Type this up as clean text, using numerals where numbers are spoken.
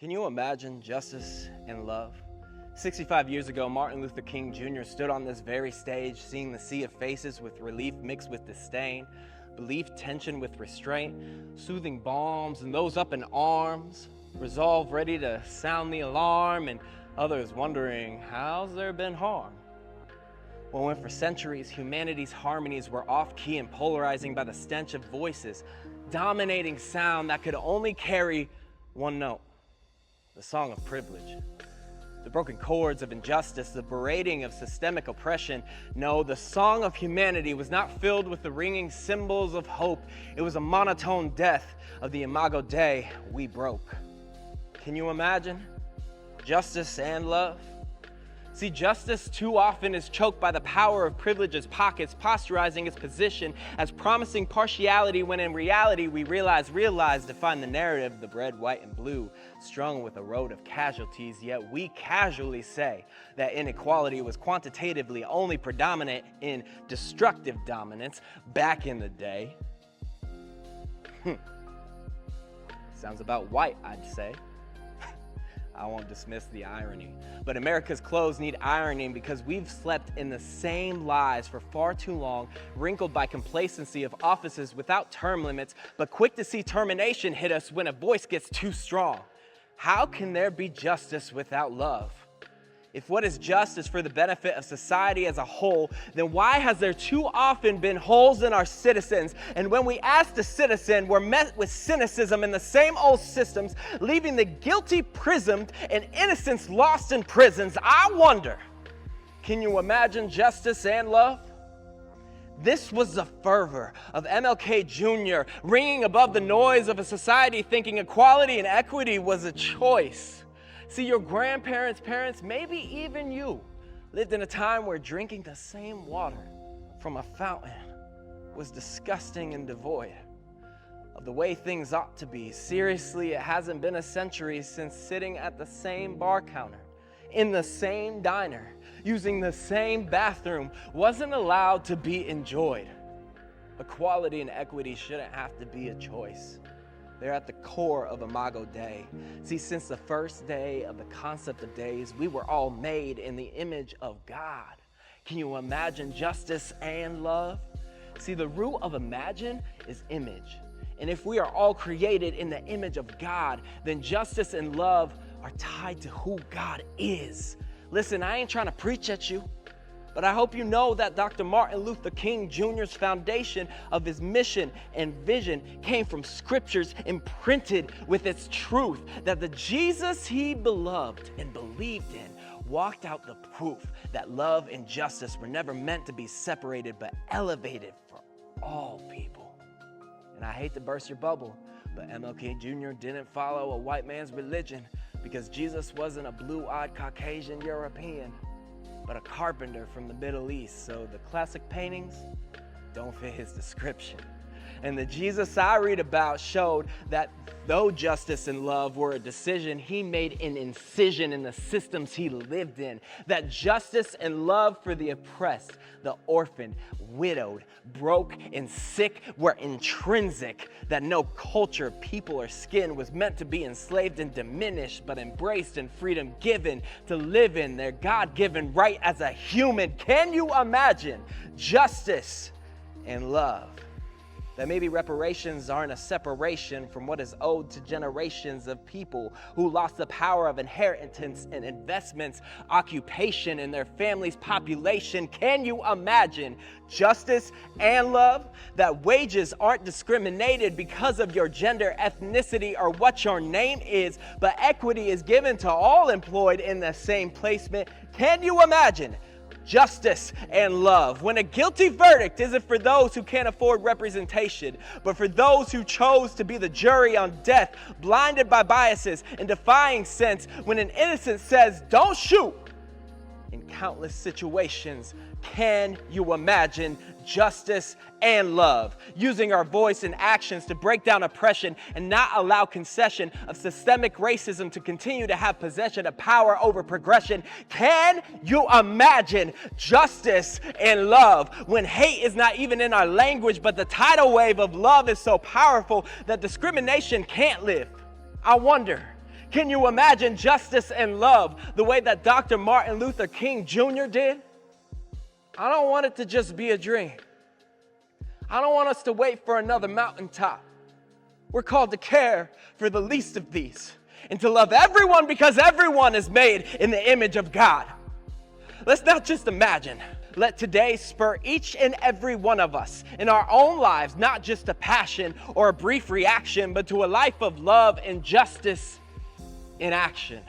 Can you imagine justice and love? 65 years ago, Martin Luther King Jr. stood on this very stage, seeing the sea of faces with relief mixed with disdain, belief tension with restraint, soothing balms, and those up in arms, resolve ready to sound the alarm, and others wondering, how's there been harm? Well, when for centuries humanity's harmonies were off-key and polarizing by the stench of voices, dominating sound that could only carry one note, the song of privilege. The broken chords of injustice, the berating of systemic oppression. No, the song of humanity was not filled with the ringing cymbals of hope. It was a monotone death of the Imago Dei we broke. Can you imagine? Justice and love? See, justice too often is choked by the power of privilege's pockets, posturizing its position as promising partiality when in reality we realize define the narrative, the red, white, and blue, strung with a road of casualties, yet we casually say that inequality was quantitatively only predominant in destructive dominance back in the day. Sounds about white, I'd say. I won't dismiss the irony. But America's clothes need ironing because we've slept in the same lies for far too long, wrinkled by complacency of offices without term limits, but quick to see termination hit us when a voice gets too strong. How can there be justice without love? If what is just is for the benefit of society as a whole, then why has there too often been holes in our citizens? And when we ask the citizen, we're met with cynicism in the same old systems, leaving the guilty prisoned and innocents lost in prisons. I wonder, can you imagine justice and love? This was the fervor of MLK Jr. ringing above the noise of a society thinking equality and equity was a choice. See, your grandparents' parents, maybe even you, lived in a time where drinking the same water from a fountain was disgusting and devoid of the way things ought to be. Seriously, it hasn't been a century since sitting at the same bar counter, in the same diner, using the same bathroom wasn't allowed to be enjoyed. Equality and equity shouldn't have to be a choice. They're at the core of Imago Dei. See, since the first day of the concept of days, we were all made in the image of God. Can you imagine justice and love? See, the root of imagine is image. And if we are all created in the image of God, then justice and love are tied to who God is. Listen, I ain't trying to preach at you, but I hope you know that Dr. Martin Luther King Jr.'s foundation of his mission and vision came from scriptures imprinted with its truth, that the Jesus he beloved and believed in walked out the proof that love and justice were never meant to be separated but elevated for all people. And I hate to burst your bubble, but MLK Jr. didn't follow a white man's religion because Jesus wasn't a blue-eyed Caucasian European, but a carpenter from the Middle East, so the classic paintings don't fit his description. And the Jesus I read about showed that though justice and love were a decision, he made an incision in the systems he lived in. That justice and love for the oppressed, the orphaned, widowed, broke, and sick were intrinsic. That no culture, people, or skin was meant to be enslaved and diminished, but embraced and freedom given to live in their God-given right as a human. Can you imagine justice and love? That maybe reparations aren't a separation from what is owed to generations of people who lost the power of inheritance and investments, occupation, and their family's population. Can you imagine justice and love? That wages aren't discriminated because of your gender, ethnicity, or what your name is, but equity is given to all employed in the same placement. Can you imagine justice and love, when a guilty verdict isn't for those who can't afford representation, but for those who chose to be the jury on death, blinded by biases and defying sense, when an innocent says, "Don't shoot," in countless situations? Can you imagine justice and love? Using our voice and actions to break down oppression and not allow concession of systemic racism to continue to have possession of power over progression. Can you imagine justice and love when hate is not even in our language, but the tidal wave of love is so powerful that discrimination can't live? I wonder, Can you imagine justice and love the way that Dr. Martin Luther King Jr. did? I don't want it to just be a dream. I don't want us to wait for another mountaintop. We're called to care for the least of these and to love everyone because everyone is made in the image of God. Let's not just imagine. Let today spur each and every one of us in our own lives, not just a passion or a brief reaction, but to a life of love and justice in action.